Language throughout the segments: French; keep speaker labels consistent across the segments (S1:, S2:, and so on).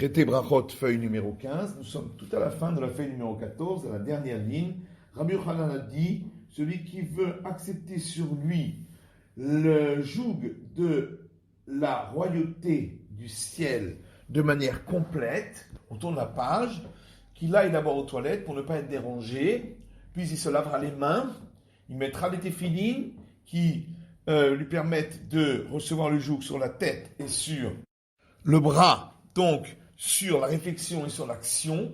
S1: Traité Brachot, feuille numéro 15. Nous sommes tout à la fin de la feuille numéro 14, à la dernière ligne. Rabbi Yochanan a dit, celui qui veut accepter sur lui le joug de la royauté du ciel de manière complète, on tourne la page, qu'il aille d'abord aux toilettes pour ne pas être dérangé, puis il se lavera les mains, il mettra des téphilines qui lui permettent de recevoir le joug sur la tête et sur le bras, donc sur la réflexion et sur l'action,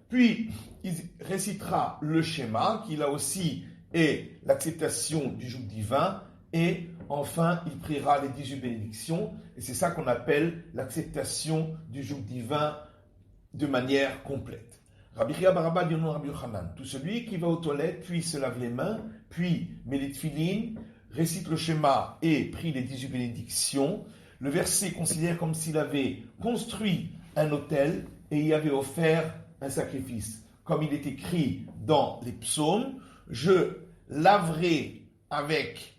S1: puis il récitera le schéma, qui là aussi est l'acceptation du joug divin, et enfin il priera les 18 bénédictions, et c'est ça qu'on appelle l'acceptation du joug divin de manière complète. Rabbi Chia bar Abba dit au nom de Rabbi Yochanan, tout celui qui va aux toilettes, puis se lave les mains, puis met les tefilines, récite le schéma et prie les 18 bénédictions, le verset considère comme s'il avait construit un autel et y avait offert un sacrifice. Comme il est écrit dans les psaumes, je laverai avec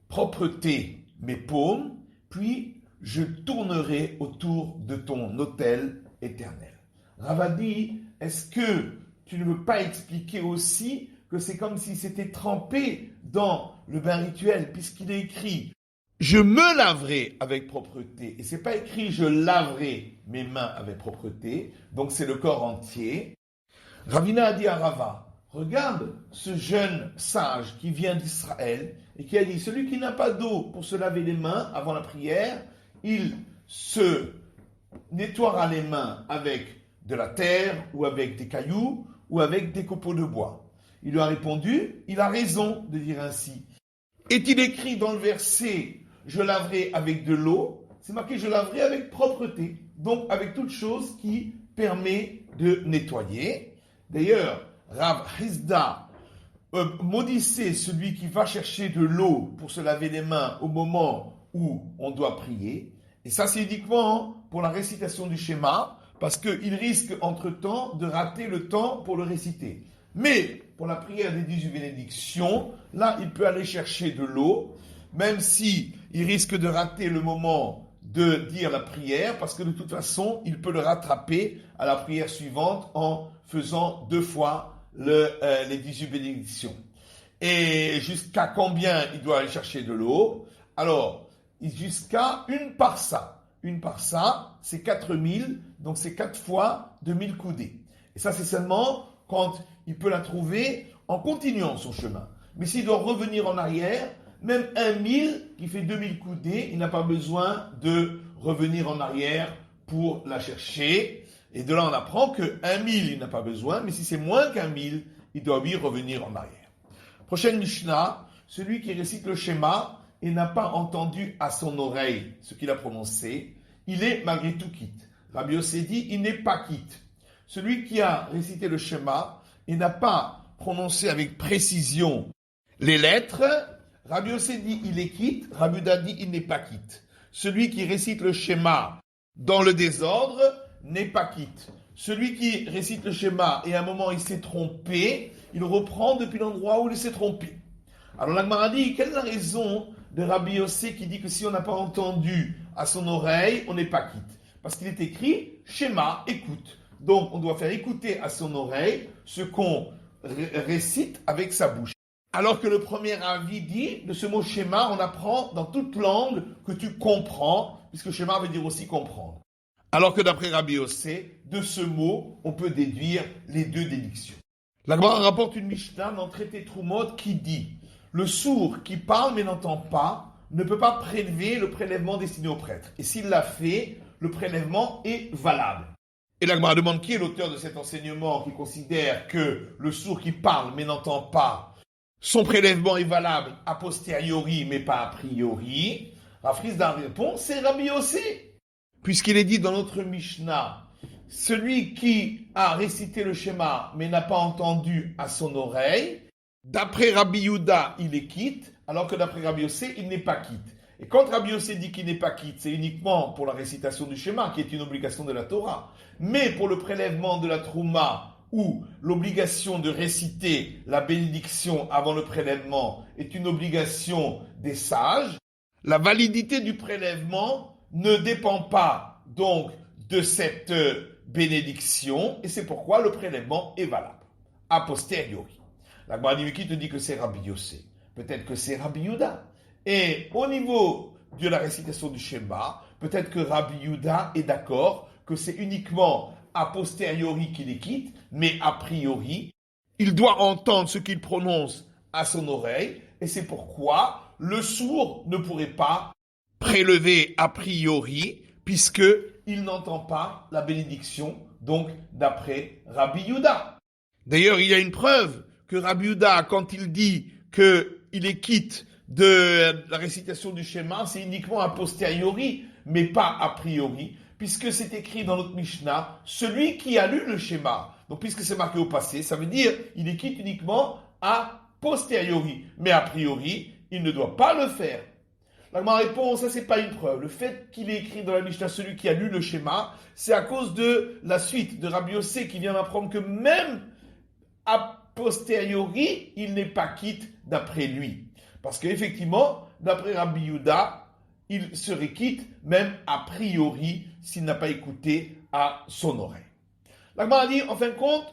S1: propreté mes paumes, puis je tournerai autour de ton autel éternel. Rava dit, est-ce que tu ne veux pas expliquer aussi que c'est comme s'il s'était trempé dans le bain rituel, puisqu'il est écrit je me laverai avec propreté. Et c'est pas écrit je laverai mes mains avec propreté. Donc c'est le corps entier. Ravina a dit à Rava, regarde ce jeune sage qui vient d'Israël et qui a dit, celui qui n'a pas d'eau pour se laver les mains avant la prière, il se nettoiera les mains avec de la terre ou avec des cailloux ou avec des copeaux de bois. Il lui a répondu, il a raison de dire ainsi. Est-il écrit dans le verset je laverai avec de l'eau, c'est marqué je laverai avec propreté, donc avec toute chose qui permet de nettoyer. D'ailleurs, Rav Hizda maudissait celui qui va chercher de l'eau pour se laver les mains au moment où on doit prier. Et ça, c'est uniquement pour la récitation du schéma, parce qu'il risque entre-temps de rater le temps pour le réciter. Mais pour la prière des 18 bénédictions, là, il peut aller chercher de l'eau, même si il risque de rater le moment de dire la prière, parce que de toute façon, il peut le rattraper à la prière suivante en faisant 2 fois les 18 bénédictions. Et jusqu'à combien il doit aller chercher de l'eau? Alors, jusqu'à une parsa. Une parsa, c'est 4000, donc c'est 4 fois 2000 coudées. Et ça, c'est seulement quand il peut la trouver en continuant son chemin. Mais s'il doit revenir en arrière, même 1000 qui fait 2000 coudées, il n'a pas besoin de revenir en arrière pour la chercher. Et de là, on apprend que 1000, il n'a pas besoin, mais si c'est moins qu'1000, il doit lui revenir en arrière. Prochaine Mishnah, celui qui récite le schéma et n'a pas entendu à son oreille ce qu'il a prononcé, il est malgré tout quitte. Rabbi Yossé dit, il n'est pas quitte. Celui qui a récité le schéma et n'a pas prononcé avec précision les lettres, Rabbi Yossé dit il est quitte, Rabbi Yuda dit il n'est pas quitte. Celui qui récite le schéma dans le désordre n'est pas quitte. Celui qui récite le schéma et à un moment il s'est trompé, il reprend depuis l'endroit où il s'est trompé. Alors la Gemara dit, quelle est la raison de Rabbi Yossé qui dit que si on n'a pas entendu à son oreille, on n'est pas quitte? Parce qu'il est écrit schéma, écoute. Donc on doit faire écouter à son oreille ce qu'on récite avec sa bouche. Alors que le premier avis dit, de ce mot schéma, on apprend dans toute langue que tu comprends, puisque schéma veut dire aussi comprendre. Alors que d'après Rabbi Yossé, de ce mot, on peut déduire les 2 déductions. La Gemara rapporte une Mishnah dans le traité Trumot qui dit, le sourd qui parle mais n'entend pas, ne peut pas prélever le prélèvement destiné au prêtre. Et s'il l'a fait, le prélèvement est valable. Et la Gemara demande qui est l'auteur de cet enseignement qui considère que le sourd qui parle mais n'entend pas, son prélèvement est valable a posteriori, mais pas a priori. Rav Hizda répond, c'est Rabbi Yossé. Puisqu'il est dit dans notre Mishnah, celui qui a récité le schéma, mais n'a pas entendu à son oreille, d'après Rabbi Yuda, il est quitte, alors que d'après Rabbi Yossé, il n'est pas quitte. Et quand Rabbi Yossé dit qu'il n'est pas quitte, c'est uniquement pour la récitation du schéma, qui est une obligation de la Torah. Mais pour le prélèvement de la Trouma, où l'obligation de réciter la bénédiction avant le prélèvement est une obligation des sages, la validité du prélèvement ne dépend pas donc de cette bénédiction, et c'est pourquoi le prélèvement est valable, a posteriori. La Gemara dit, mais qui te dit que c'est Rabbi Yossé? Peut-être que c'est Rabbi Yehuda. Et au niveau de la récitation du schéma, peut-être que Rabbi Yehuda est d'accord que c'est uniquement a posteriori qu'il est quitte, mais a priori, il doit entendre ce qu'il prononce à son oreille, et c'est pourquoi le sourd ne pourrait pas prélever a priori, puisqu'il n'entend pas la bénédiction, donc d'après Rabbi Yehuda. D'ailleurs, il y a une preuve que Rabbi Yehuda, quand il dit qu'il est quitte de la récitation du schéma, c'est uniquement a posteriori, mais pas a priori, puisque c'est écrit dans notre Mishnah, celui qui a lu le schéma. Donc, puisque c'est marqué au passé, ça veut dire il est quitte uniquement a posteriori, mais a priori, il ne doit pas le faire. La réponse, ça c'est pas une preuve. Le fait qu'il ait écrit dans la Mishnah celui qui a lu le schéma, c'est à cause de la suite de Rabbi Yossé qui vient m'apprendre que même a posteriori, il n'est pas quitte d'après lui. Parce qu'effectivement, d'après Rabbi Yehuda, il serait quitte même a priori s'il n'a pas écouté à son oreille. La Gemara dit, en fin de compte,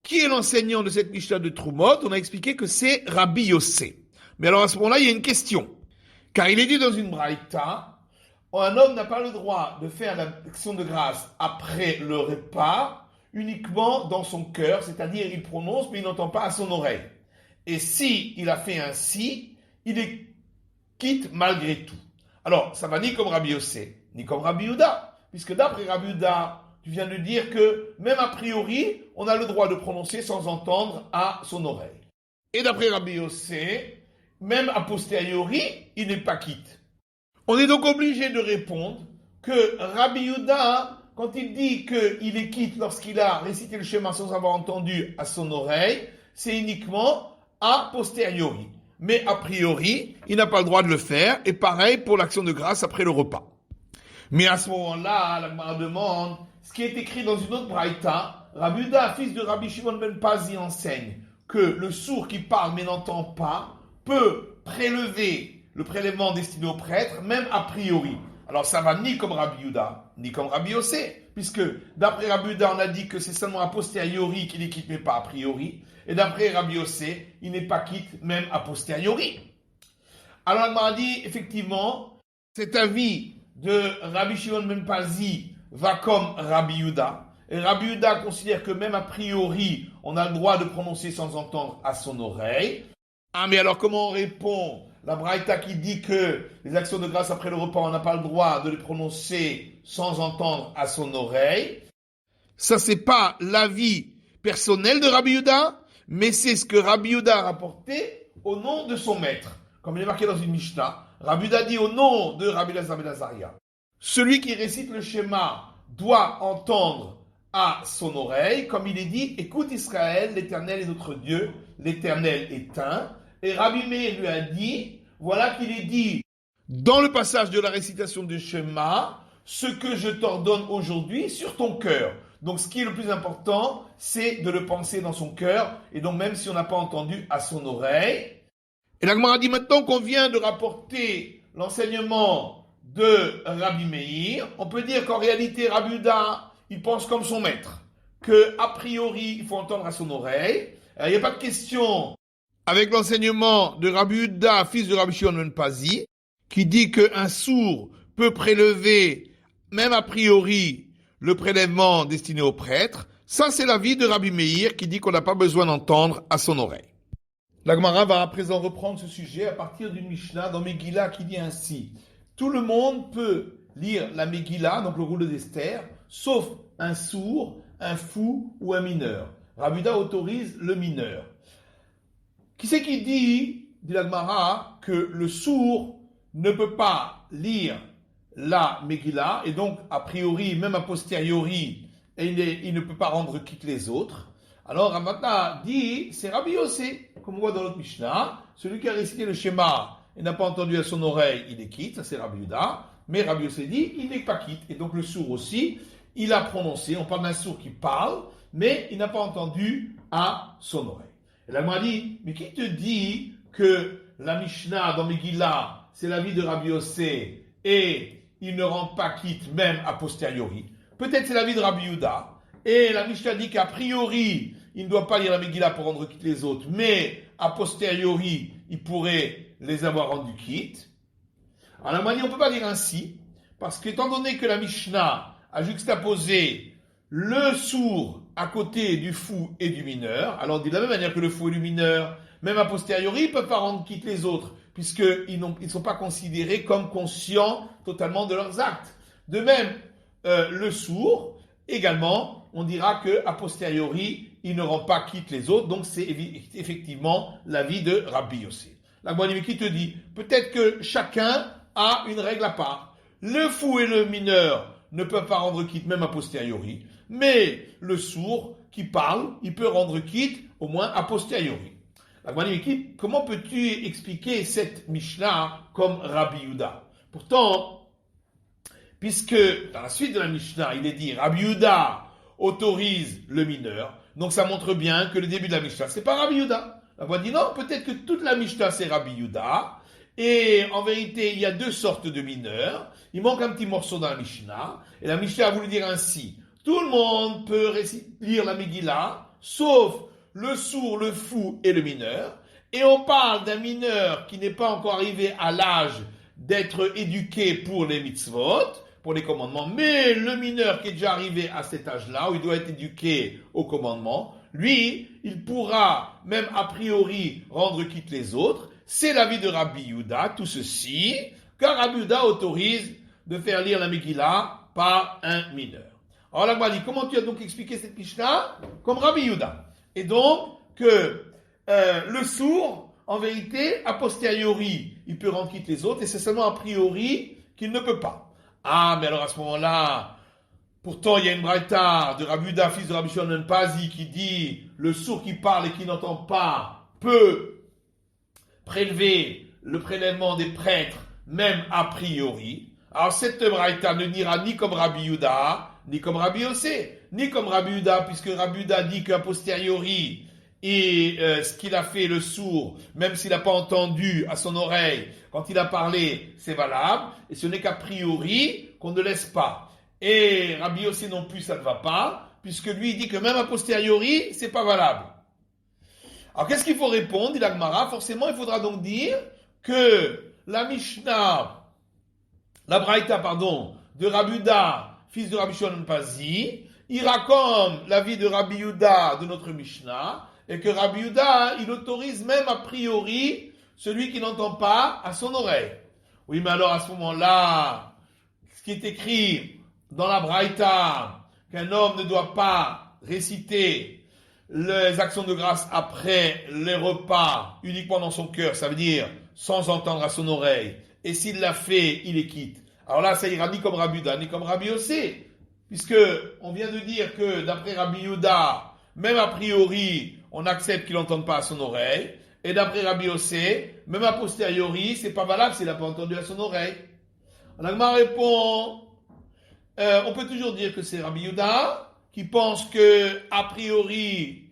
S1: qui est l'enseignant de cette Mishnah de Trumot? On a expliqué que c'est Rabbi Yossé. Mais alors à ce moment-là, il y a une question. Car il est dit dans une braïta, un homme n'a pas le droit de faire l'action de grâce après le repas, uniquement dans son cœur, c'est-à-dire il prononce mais il n'entend pas à son oreille. Et si il a fait ainsi, il est quitte malgré tout. Alors, ça va ni comme Rabbi Yossé, ni comme Rabbi Yehuda, puisque d'après Rabbi Yehuda, tu viens de dire que même a priori, on a le droit de prononcer sans entendre à son oreille. Et d'après Rabbi Yossé, même a posteriori, il n'est pas quitte. On est donc obligé de répondre que Rabbi Yehuda, quand il dit qu'il est quitte lorsqu'il a récité le schéma sans avoir entendu à son oreille, c'est uniquement a posteriori. Mais a priori, il n'a pas le droit de le faire, et pareil pour l'action de grâce après le repas. Mais à ce moment-là, la Gemara demande, ce qui est écrit dans une autre braïta, Rabbi Yehuda, fils de Rabbi Shimon ben Pazi, enseigne que le sourd qui parle mais n'entend pas peut prélever le prélèvement destiné au prêtre, même a priori. Alors ça va ni comme Rabbi Yehuda, ni comme Rabbi Yossé, puisque d'après Rabbi Yehuda, on a dit que c'est seulement a posteriori qu'il est quitte, mais pas a priori. Et d'après Rabbi Yossé, il n'est pas quitte, même a posteriori. Alors, on m'a dit, effectivement, cet avis de Rabbi Shimon ben Pazi va comme Rabbi Yehuda. Et Rabbi Yehuda considère que même a priori, on a le droit de prononcer sans entendre à son oreille. Ah, mais alors comment on répond la braïta qui dit que les actions de grâce après le repas, on n'a pas le droit de les prononcer sans entendre à son oreille? Ça, c'est pas l'avis personnel de Rabbi Yehuda, mais c'est ce que Rabbi Yehuda a rapporté au nom de son maître. Comme il est marqué dans une Mishnah, Rabbi Yehuda dit au nom de Rabbi Elazar ben Azaria, celui qui récite le schéma doit entendre à son oreille, comme il est dit, écoute Israël, l'Éternel est notre Dieu, l'Éternel est un. Et Rabbi Meir lui a dit, voilà qu'il est dit dans le passage de la récitation du schéma, ce que je t'ordonne aujourd'hui sur ton cœur. Donc ce qui est le plus important, c'est de le penser dans son cœur, et donc même si on n'a pas entendu à son oreille. Et la Gemara dit maintenant qu'on vient de rapporter l'enseignement de Rabbi Meir, on peut dire qu'en réalité Rabbi Yehuda, il pense comme son maître, que a priori il faut entendre à son oreille. Il n'y a pas de question avec l'enseignement de Rabbi Yehuda, fils de Rabbi Shimon ben Pazi, qui dit qu'un sourd peut prélever, même a priori, le prélèvement destiné au prêtre. Ça, c'est l'avis de Rabbi Meir qui dit qu'on n'a pas besoin d'entendre à son oreille. La Gemara va à présent reprendre ce sujet à partir d'une Mishnah dans Megillah qui dit ainsi. Tout le monde peut lire la Megillah, donc le rouleau d'Esther, sauf un sourd, un fou ou un mineur. Rabbi Yehuda autorise le mineur. Qui c'est qui dit la Gemara, que le sourd ne peut pas lire la Megillah, et donc a priori, même a posteriori, il ne peut pas rendre quitte les autres. Alors Ramata dit, c'est Rabbi Yossé, comme on voit dans notre Mishnah, celui qui a récité le schéma et n'a pas entendu à son oreille, il est quitte, ça c'est Rabbi Yehuda, mais Rabbi Yossé dit, il n'est pas quitte, et donc le sourd aussi, il a prononcé, on parle d'un sourd qui parle, mais il n'a pas entendu à son oreille. Et là, m'a dit, mais qui te dit que la Mishnah dans Megillah, c'est l'avis de Rabbi Yossé, et il ne rend pas quitte même a posteriori? peut-être c'est l'avis de Rabbi Yehuda, et la Mishnah dit qu'a priori, il ne doit pas lire la Megillah pour rendre quitte les autres, mais a posteriori, il pourrait les avoir rendus quitte. Alors, on ne peut pas dire ainsi, parce qu'étant donné que la Mishnah a juxtaposé le sourd à côté du fou et du mineur, alors on dit de la même manière que le fou et le mineur, même a posteriori, ils ne peuvent pas rendre quitte les autres, puisqu'ils ne sont pas considérés comme conscients totalement de leurs actes. De même, le sourd, également, on dira qu'à posteriori, il ne rend pas quitte les autres, donc c'est effectivement l'avis de Rabbi Yossi. La Gemara qui te dit, peut-être que chacun a une règle à part. Le fou et le mineur ne peuvent pas rendre quitte même a posteriori, mais le sourd qui parle, il peut rendre quitte au moins a posteriori. La Gemara dit, comment peux-tu expliquer cette Mishnah comme Rabbi Yehuda? Pourtant, puisque dans la suite de la Mishnah, il est dit Rabbi Yehuda autorise le mineur, donc ça montre bien que le début de la Mishnah, c'est pas Rabbi Yehuda. La Gemara dit non, peut-être que toute la Mishnah c'est Rabbi Yehuda, et en vérité, il y a deux sortes de mineurs. Il manque un petit morceau dans la Mishnah, et la Mishnah a voulu dire ainsi, tout le monde peut lire la Megillah, sauf le sourd, le fou et le mineur, et on parle d'un mineur qui n'est pas encore arrivé à l'âge d'être éduqué pour les mitzvot, pour les commandements, mais le mineur qui est déjà arrivé à cet âge-là, où il doit être éduqué aux commandements, lui, il pourra, même a priori, rendre quitte les autres. C'est l'avis de Rabbi Yehuda, tout ceci, car Rabbi Yehuda autorise de faire lire la Megillah par un mineur. Alors la Gemara dit, comment tu as donc expliqué cette Mishnah? Comme Rabbi Yehuda. Et donc, que le sourd, en vérité, a posteriori, il peut rendre quitte les autres, et c'est seulement a priori qu'il ne peut pas. Ah, mais alors à ce moment-là, pourtant il y a une braïta de Rabbi Yehuda, fils de Rabbi Shimon ben Pazi, qui dit, le sourd qui parle et qui n'entend pas peut prélever le prélèvement des prêtres, même a priori. Alors cette braïta ne dira ni comme Rabbi Yehuda, ni comme Rabbi Yossé, ni comme Rabbi Yehuda, puisque Rabbi Yehuda dit qu'a posteriori, et ce qu'il a fait le sourd, même s'il n'a pas entendu à son oreille, quand il a parlé, c'est valable, et ce n'est qu'a priori qu'on ne laisse pas. Et Rabbi Yossé non plus, ça ne va pas, puisque lui il dit que même a posteriori, c'est pas valable. Alors qu'est-ce qu'il faut répondre, dit la Gemara? Forcément, il faudra donc dire que la Mishnah, la Braïta, de Rabbi Yehuda, fils de Rabbi Shimon ben Pazi, ira comme l'avis de Rabbi Yehuda de notre Mishnah, et que Rabbi Yehuda, il autorise même a priori celui qui n'entend pas à son oreille. Oui, mais alors à ce moment-là, ce qui est écrit dans la Braïta, qu'un homme ne doit pas réciter les actions de grâce après les repas uniquement dans son cœur, ça veut dire sans entendre à son oreille, et s'il l'a fait, il est quitte. Alors là, ça ira ni comme Rabbi Yehuda, ni comme Rabbi Yossé, puisque on vient de dire que d'après Rabbi Yehuda, même a priori, on accepte qu'il n'entende pas à son oreille, et d'après Rabbi Yossé, même a posteriori, c'est pas valable s'il n'a pas entendu à son oreille. La Gemara répond, on peut toujours dire que c'est Rabbi Yehuda, qui pense que, a priori,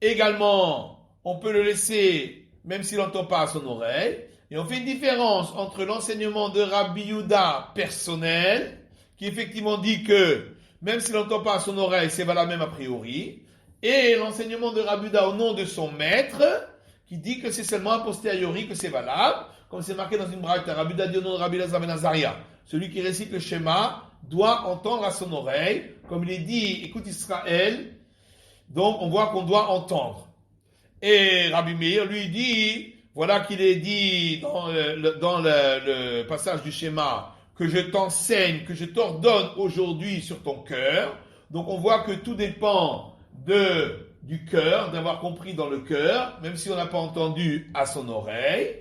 S1: également, on peut le laisser, même s'il n'entend pas à son oreille, et on fait une différence entre l'enseignement de Rabbi Yehuda personnel, qui effectivement dit que, même s'il n'entend pas à son oreille, c'est valable même a priori, et l'enseignement de Rabbi Yehuda au nom de son maître, qui dit que c'est seulement a posteriori que c'est valable, comme c'est marqué dans une braïta, Rabbi Yehuda dit au nom de Rabbi Elazar ben Azaria, celui qui récite le schéma doit entendre à son oreille, comme il est dit, écoute Israël, donc on voit qu'on doit entendre. Et Rabbi Meir lui dit, voilà qu'il est dit dans le passage du schéma, que je t'enseigne, que je t'ordonne aujourd'hui sur ton cœur. Donc on voit que tout dépend du cœur, d'avoir compris dans le cœur, même si on n'a pas entendu à son oreille.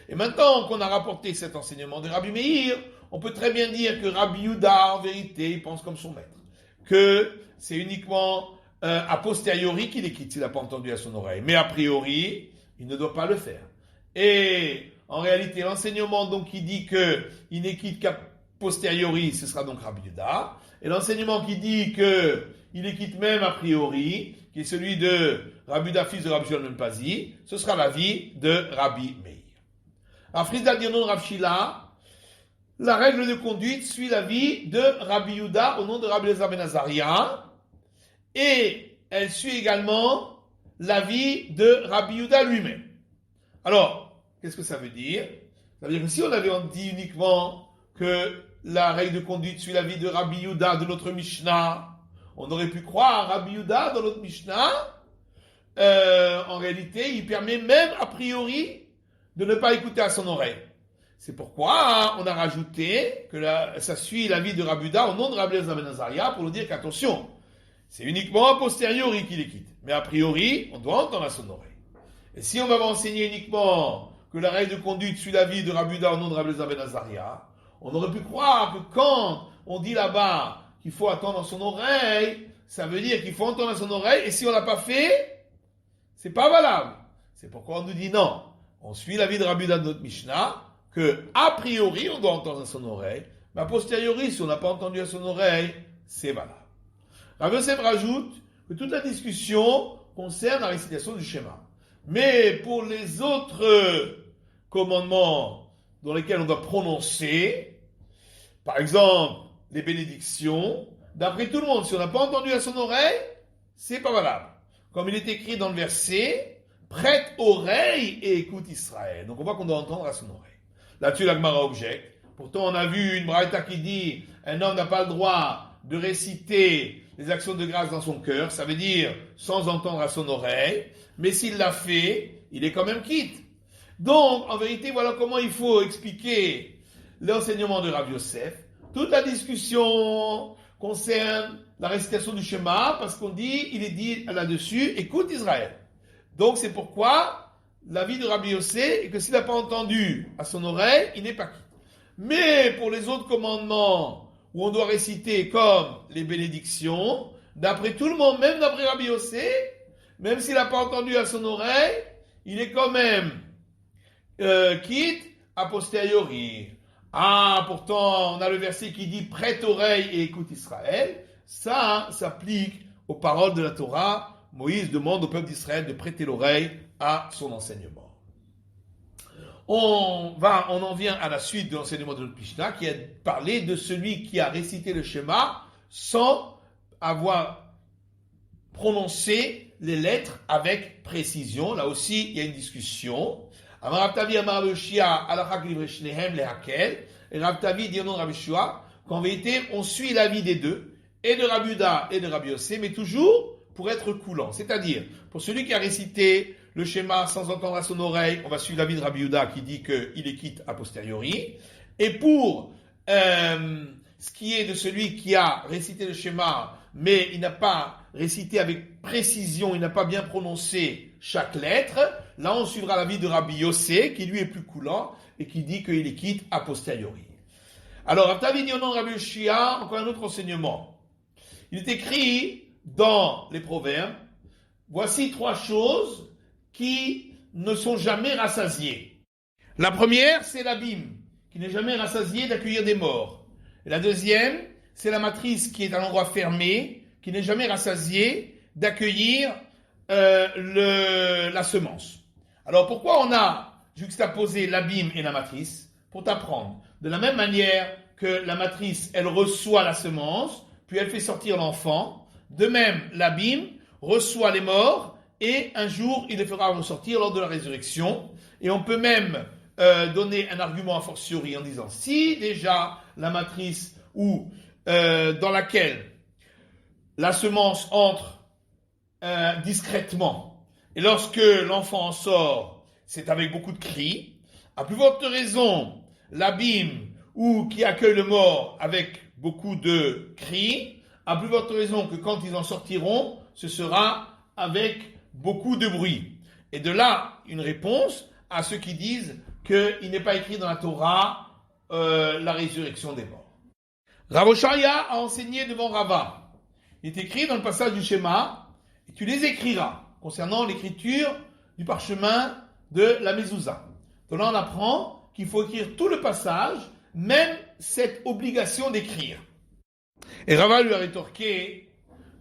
S1: Et maintenant qu'on a rapporté cet enseignement de Rabbi Meir, on peut très bien dire que Rabbi Yehuda, en vérité, il pense comme son maître, que c'est uniquement a posteriori qu'il est quitte s'il n'a pas entendu à son oreille. Mais a priori, il ne doit pas le faire. Et en réalité, l'enseignement donc qui dit qu'il n'est quitte qu'à posteriori, ce sera donc Rabbi Yehuda. Et l'enseignement qui dit qu'il est quitte même a priori, qui est celui de Rabbi Yehuda, fils de Rabbi Shimon ben Pazi, ce sera l'avis de Rabbi Meir. Alors, Frisda Dirnon Rav Shila, la règle de conduite suit l'avis de Rabbi Yehuda au nom de Rabbi Elazar ben Azaria, et elle suit également l'avis de Rabbi Yehuda lui-même. Alors, qu'est-ce que ça veut dire? Ça veut dire que si on avait dit uniquement que la règle de conduite suit l'avis de Rabbi Yehuda de notre Mishnah, on aurait pu croire Rabbi Yehuda dans notre Mishnah. En réalité, il permet même a priori de ne pas écouter à son oreille. C'est pourquoi on a rajouté que ça suit l'avis de Rabbi Yehuda au nom de Rabbi Elazar ben Azaria pour nous dire qu'attention, c'est uniquement a posteriori qu'il les quitte. Mais a priori, on doit entendre à son oreille. Et si on va enseigner uniquement que la règle de conduite suit l'avis de Rabbi Yehuda au nom de Rabbi Elazar ben Azaria, on aurait pu croire que quand on dit là-bas qu'il faut attendre à son oreille, ça veut dire qu'il faut entendre à son oreille, et si on l'a pas fait, c'est pas valable. C'est pourquoi on nous dit non. On suit l'avis de Rabbi Yehuda de notre Mishnah, que a priori on doit entendre à son oreille, mais a posteriori, si on n'a pas entendu à son oreille, c'est valable. Rabbi Yosef rajoute que toute la discussion concerne la récitation du schéma. Mais pour les autres commandements dans lesquels on doit prononcer, par exemple, les bénédictions, d'après tout le monde, si on n'a pas entendu à son oreille, c'est pas valable. Comme il est écrit dans le verset, prête oreille et écoute Israël. Donc on voit qu'on doit entendre à son oreille. Là-dessus, la Gemara objecte. Pourtant, on a vu une braïta qui dit, un homme n'a pas le droit de réciter les actions de grâce dans son cœur, ça veut dire sans entendre à son oreille, mais s'il l'a fait, il est quand même quitte. Donc, en vérité, voilà comment il faut expliquer l'enseignement de Rabbi Yosef. Toute la discussion concerne la récitation du schéma, parce qu'on dit, il est dit là-dessus, écoute Israël. Donc, c'est pourquoi l'avis de Rabbi Yosef est que s'il n'a pas entendu à son oreille, il n'est pas quitte. Mais pour les autres commandements, où on doit réciter comme les bénédictions, d'après tout le monde, même d'après Rabbi Yosef, même s'il n'a pas entendu à son oreille, il est quand même quitte a posteriori. Ah, pourtant, on a le verset qui dit « Prête oreille et écoute Israël ». Ça s'applique aux paroles de la Torah. Moïse demande au peuple d'Israël de prêter l'oreille à son enseignement. On en vient à la suite de l'enseignement de notre Mishnah qui a parlé de celui qui a récité le schéma sans avoir prononcé les lettres avec précision. Là aussi, il y a une discussion. Amar Rav Tavi Amar Rabbi Yoshia Alachak Livre Shnehem Lehakel. Et Rav Tavi dit au nom de Rabbi Yoshua qu'en vérité, on suit l'avis des deux, et de Rabbi Yehuda et de Rabbi Yosef, mais toujours pour être coulant. C'est-à-dire, pour celui qui a récité le schéma sans entendre à son oreille, on va suivre l'avis de Rabbi Yehuda qui dit qu'il est quitte a posteriori. Et pour ce qui est de celui qui a récité le schéma, mais il n'a pas récité avec précision, il n'a pas bien prononcé chaque lettre, là on suivra l'avis de Rabbi Yosef qui lui est plus coulant et qui dit qu'il est quitte a posteriori. Alors, Rav Tavi dit au nom de Rabbi Yoshia, encore un autre enseignement. Il est écrit dans les Proverbes, voici 3 choses qui ne sont jamais rassasiées. La première, c'est l'abîme, qui n'est jamais rassasié d'accueillir des morts. Et la deuxième, c'est la matrice qui est à l'endroit fermé, qui n'est jamais rassasiée d'accueillir la semence. Alors pourquoi on a juxtaposé l'abîme et la matrice? Pour t'apprendre. De la même manière que la matrice, elle reçoit la semence, puis elle fait sortir l'enfant, de même l'abîme reçoit les morts, et un jour, il les fera ressortir lors de la résurrection. Et on peut même donner un argument a fortiori en disant, si déjà la matrice ou dans laquelle la semence entre discrètement, et lorsque l'enfant en sort, c'est avec beaucoup de cris, à plus forte raison, l'abîme ou qui accueille le mort avec beaucoup de cris, à plus forte raison que quand ils en sortiront, ce sera avec beaucoup de bruit. Et de là, une réponse à ceux qui disent qu'il n'est pas écrit dans la Torah la résurrection des morts. Rav Oshaya a enseigné devant Rava. Il est écrit dans le passage du schéma, et tu les écriras, concernant l'écriture du parchemin de la mezouza. Donc là, on apprend qu'il faut écrire tout le passage, même cette obligation d'écrire. Et Rava lui a rétorqué,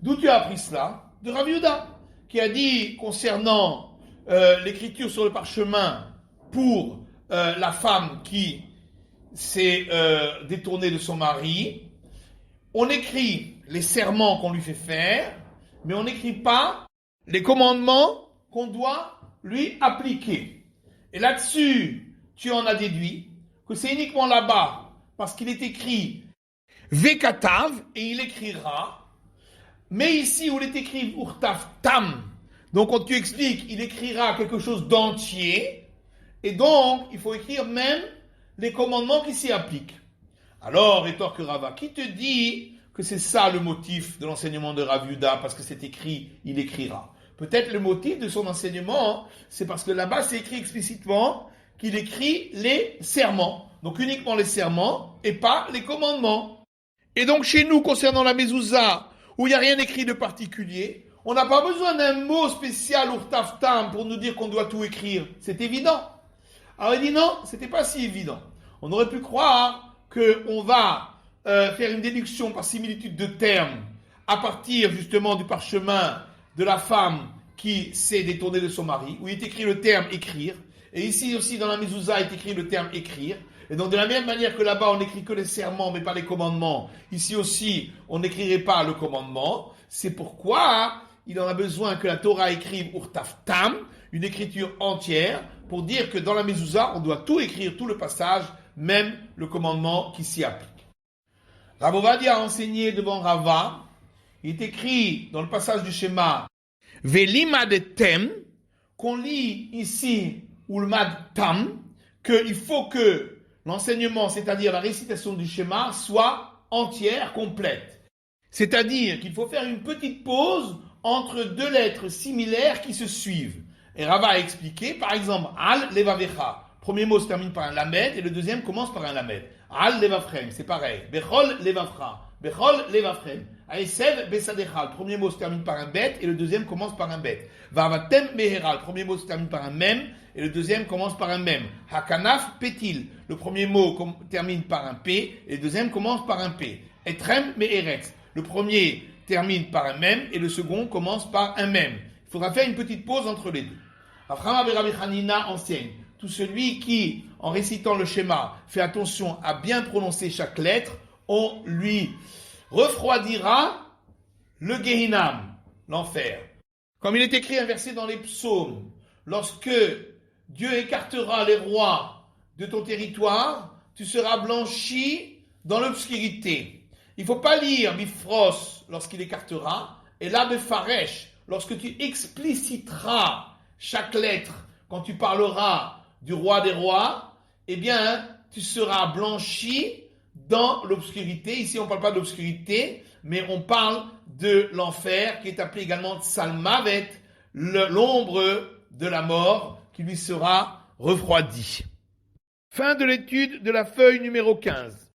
S1: d'où tu as appris cela? De Rabbi Yehuda, qui a dit concernant l'écriture sur le parchemin pour la femme qui
S2: s'est détournée de son mari, on écrit les serments qu'on lui fait faire, mais on n'écrit pas les commandements qu'on doit lui appliquer. Et là-dessus, tu en as déduit que c'est uniquement là-bas, parce qu'il est écrit Vekatav, et il écrira, mais ici où il est écrit Urtav Tam, donc quand tu expliques, il écrira quelque chose d'entier, et donc il faut écrire même les commandements qui s'y appliquent. Alors, rétorque Rava, qui te dit que c'est ça le motif de l'enseignement de Rav Yuda, parce que c'est écrit, il écrira. Peut-être le motif de son enseignement, c'est parce que là-bas c'est écrit explicitement qu'il écrit les serments. Donc uniquement les serments et pas les commandements. Et donc chez nous, concernant la mezouza, où il n'y a rien écrit de particulier, on n'a pas besoin d'un mot spécial urtaftam pour nous dire qu'on doit tout écrire. C'est évident. Alors il dit non, c'était pas si évident. On aurait pu croire qu'on va faire une déduction par similitude de termes à partir justement du parchemin de la femme qui s'est détournée de son mari, où il est écrit le terme écrire, et ici aussi dans la mezouza est écrit le terme écrire, et donc de la même manière que là-bas on n'écrit que les serments mais pas les commandements, ici aussi on n'écrirait pas le commandement, c'est pourquoi il en a besoin que la Torah écrive urtaftam, une écriture entière, pour dire que dans la mezouza on doit tout écrire, tout le passage, même le commandement qui s'y applique. Rav Ovadia a enseigné devant Rava, il est écrit dans le passage du schéma Velimad tem, qu'on lit ici Ulmad tam, qu'il faut que l'enseignement, c'est-à-dire la récitation du schéma, soit entière, complète. C'est-à-dire qu'il faut faire une petite pause entre deux lettres similaires qui se suivent. Et Rava a expliqué, par exemple, Al levavecha. Premier mot se termine par un lamed et le deuxième commence par un lamed. Al levavchem, c'est pareil. Bechol levavcha. Bechol levavchem. Aesev besadecha. Le premier mot se termine par un bet et le deuxième commence par un bet. Vavatem mehera. Le premier mot se termine par un mem et le deuxième commence par un mem. Hakanaf petil. Le premier mot termine par un p et le deuxième commence par un p. Etrem meheretz. Le premier termine par un mem et le second commence par un mem. Il faudra faire une petite pause entre les deux. Avraham Rabbi Hanina enseigne. Tout celui qui, en récitant le schéma, fait attention à bien prononcer chaque lettre, on lui refroidira le Gehinam, l'enfer. Comme il est écrit un verset dans les psaumes, lorsque Dieu écartera les rois de ton territoire, tu seras blanchi dans l'obscurité. Il ne faut pas lire Bifros lorsqu'il écartera, et là Befaresh, lorsque tu expliciteras chaque lettre, quand tu parleras du roi des rois, eh bien, tu seras blanchi dans l'obscurité. Ici, on ne parle pas d'obscurité, mais on parle de l'enfer, qui est appelé également Tsalmavet, l'ombre de la mort, qui lui sera refroidie. Fin de l'étude de la feuille numéro 15.